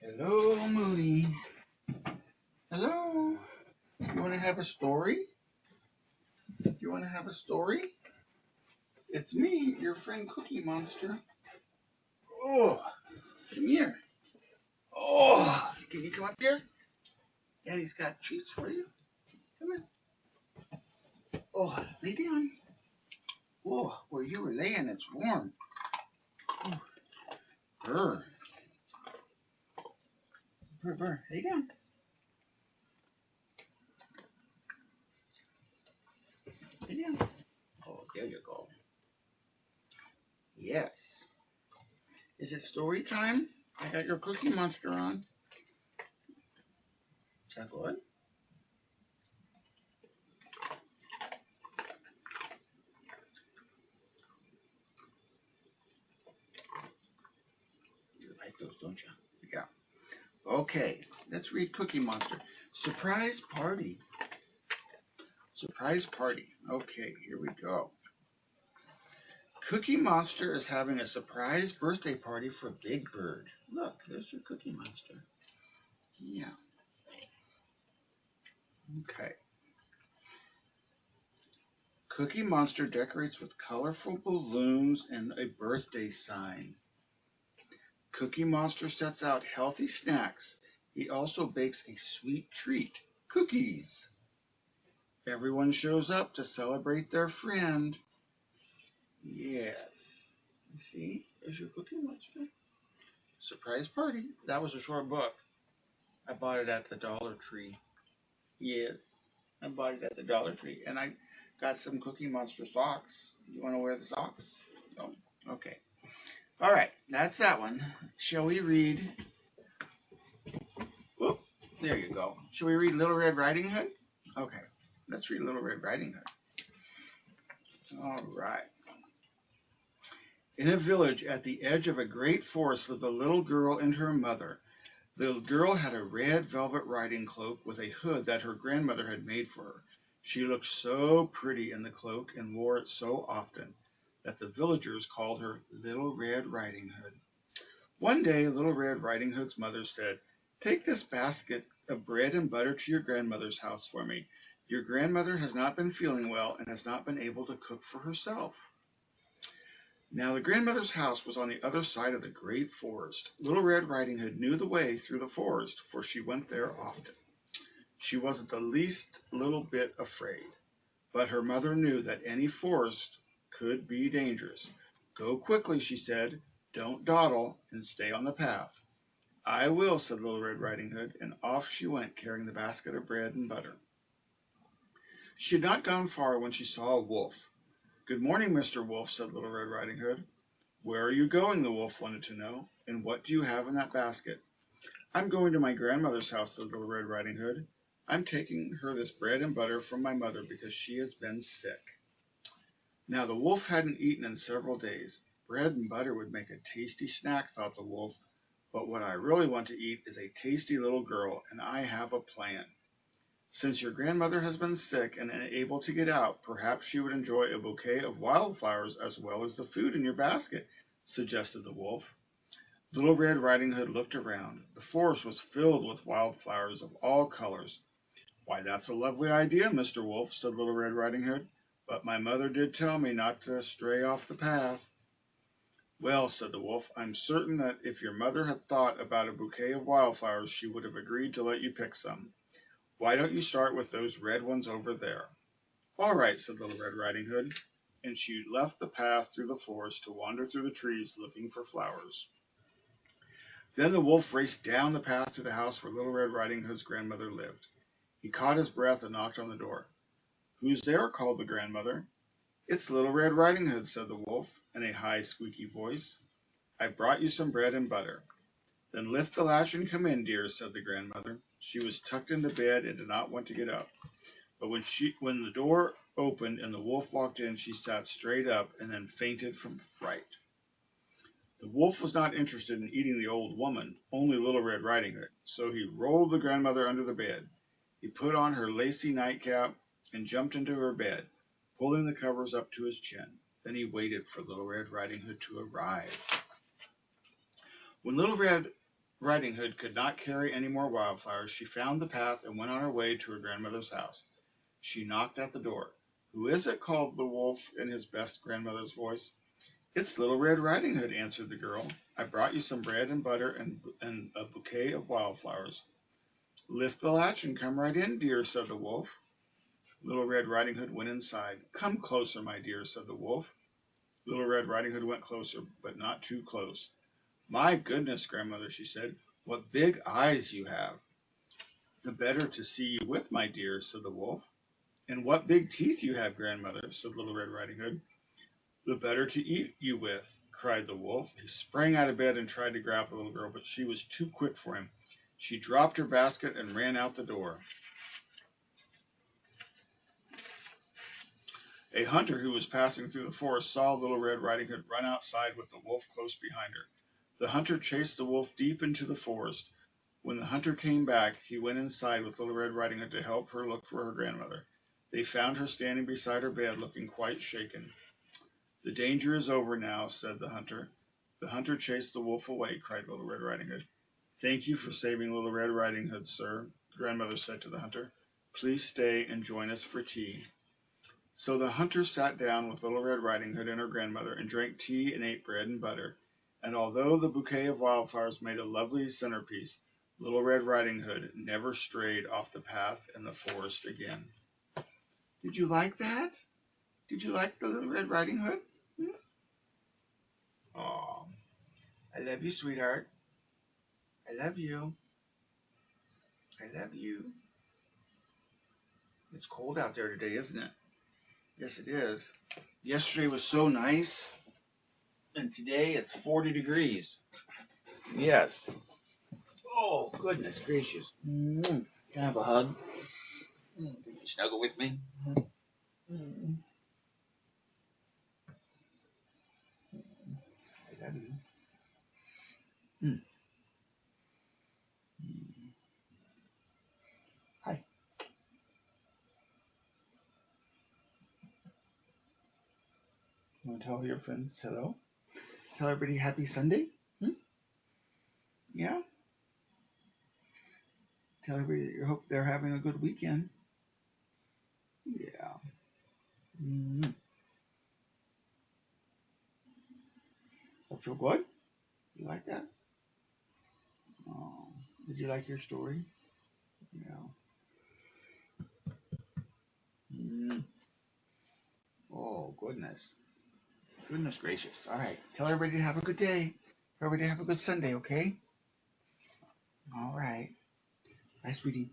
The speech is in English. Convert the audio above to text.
Hello, Mooney. Hello. You want to have a story? You want to have a story? It's me, your friend Cookie Monster. Oh, come here. Oh, can you come up here? Daddy's got treats for you. Come here. Oh, lay down. Oh, where you were laying, it's warm. Oh, brr. Brr, brr. Lay down. Lay down. Oh, there you go. Yes. Is it story time? I got your Cookie Monster on. Is that good? You like those, don't you? Yeah. Okay, let's read Cookie Monster. Surprise party. Surprise party. Okay, here we go. Cookie Monster is having a surprise birthday party for Big Bird. Look, there's your Cookie Monster. Yeah. Okay. Cookie Monster decorates with colorful balloons and a birthday sign. Cookie Monster sets out healthy snacks. He also bakes a sweet treat, cookies. Everyone shows up to celebrate their friend. Yes. You see, there's your Cookie Monster. Surprise party. That was a short book. I bought it at the Dollar Tree. Yes. I bought it at the Dollar Tree. And I got some Cookie Monster socks. You want to wear the socks? No. Okay. All right. That's that one. Shall we read? Whoop. There you go. Shall we read Little Red Riding Hood? Okay. Let's read Little Red Riding Hood. All right. In a village at the edge of a great forest lived a little girl and her mother. The little girl had a red velvet riding cloak with a hood that her grandmother had made for her. She looked so pretty in the cloak and wore it so often that the villagers called her Little Red Riding Hood. One day, Little Red Riding Hood's mother said, "Take this basket of bread and butter to your grandmother's house for me. Your grandmother has not been feeling well and has not been able to cook for herself." Now the grandmother's house was on the other side of the great forest. Little Red Riding Hood knew the way through the forest, for she went there often. She wasn't the least little bit afraid, but her mother knew that any forest could be dangerous. "Go quickly," she said. "Don't dawdle, and stay on the path." "I will," said Little Red Riding Hood, and off she went carrying the basket of bread and butter. She had not gone far when she saw a wolf. "Good morning, Mr. Wolf," said Little Red Riding Hood. "Where are you going?" the wolf wanted to know. "And what do you have in that basket?" "I'm going to my grandmother's house," said Little Red Riding Hood. "I'm taking her this bread and butter from my mother because she has been sick." Now the wolf hadn't eaten in several days. Bread and butter would make a tasty snack, thought the wolf, but what I really want to eat is a tasty little girl, and I have a plan. "Since your grandmother has been sick and unable to get out, perhaps she would enjoy a bouquet of wildflowers as well as the food in your basket," suggested the wolf. Little Red Riding Hood looked around. The forest was filled with wildflowers of all colors. "Why, that's a lovely idea, Mr. Wolf," said Little Red Riding Hood, "but my mother did tell me not to stray off the path." "Well," said the wolf, "I'm certain that if your mother had thought about a bouquet of wildflowers, she would have agreed to let you pick some. Why don't you start with those red ones over there?" "All right," said Little Red Riding Hood, and she left the path through the forest to wander through the trees looking for flowers. Then the wolf raced down the path to the house where Little Red Riding Hood's grandmother lived. He caught his breath and knocked on the door. "Who's there?" called the grandmother. "It's Little Red Riding Hood," said the wolf, in a high, squeaky voice. "I've brought you some bread and butter." "Then lift the latch and come in, dear," said the grandmother. She was tucked into bed and did not want to get up. But when the door opened and the wolf walked in, she sat straight up and then fainted from fright. The wolf was not interested in eating the old woman, only Little Red Riding Hood, so he rolled the grandmother under the bed. He put on her lacy nightcap and jumped into her bed, pulling the covers up to his chin. Then he waited for Little Red Riding Hood to arrive. When Little Red Riding Hood could not carry any more wildflowers. She found the path and went on her way to her grandmother's house. She knocked at the door. "Who is it?" called the wolf in his best grandmother's voice. "It's Little Red Riding Hood," answered the girl. "I brought you some bread and butter and a bouquet of wildflowers." "Lift the latch and come right in, dear," said the wolf. Little Red Riding Hood went inside. "Come closer, my dear," said the wolf. Little Red Riding Hood went closer, but not too close. "My goodness, grandmother," she said, "what big eyes you have." "The better to see you with, my dear," said the wolf. "And what big teeth you have, grandmother," said Little Red Riding Hood. "The better to eat you with," cried the wolf. He sprang out of bed and tried to grab the little girl, but she was too quick for him. She dropped her basket and ran out the door. A hunter who was passing through the forest saw Little Red Riding Hood run outside with the wolf close behind her. The hunter chased the wolf deep into the forest. When the hunter came back, he went inside with Little Red Riding Hood to help her look for her grandmother. They found her standing beside her bed, looking quite shaken. "The danger is over now," said the hunter. "The hunter chased the wolf away," cried Little Red Riding Hood. "Thank you for saving Little Red Riding Hood, sir," grandmother said to the hunter. "Please stay and join us for tea." So the hunter sat down with Little Red Riding Hood and her grandmother and drank tea and ate bread and butter. And although the bouquet of wildflowers made a lovely centerpiece, Little Red Riding Hood never strayed off the path in the forest again. Did you like that? Did you like the Little Red Riding Hood? Aw, I love you, sweetheart. I love you. I love you. It's cold out there today, isn't it? Yes, it is. Yesterday was so nice, and today it's 40 degrees. Yes. Oh, goodness gracious. Can I have a hug? Snuggle with me? I love you. Hi. You want to tell your friends hello? Tell everybody happy Sunday? Yeah? Tell everybody that you hope they're having a good weekend. Yeah. That feel good? You like that? Oh, did you like your story? Yeah. Oh, goodness. Goodness gracious. All right. Tell everybody to have a good day. Tell everybody to have a good Sunday, okay? All right. Bye, sweetie.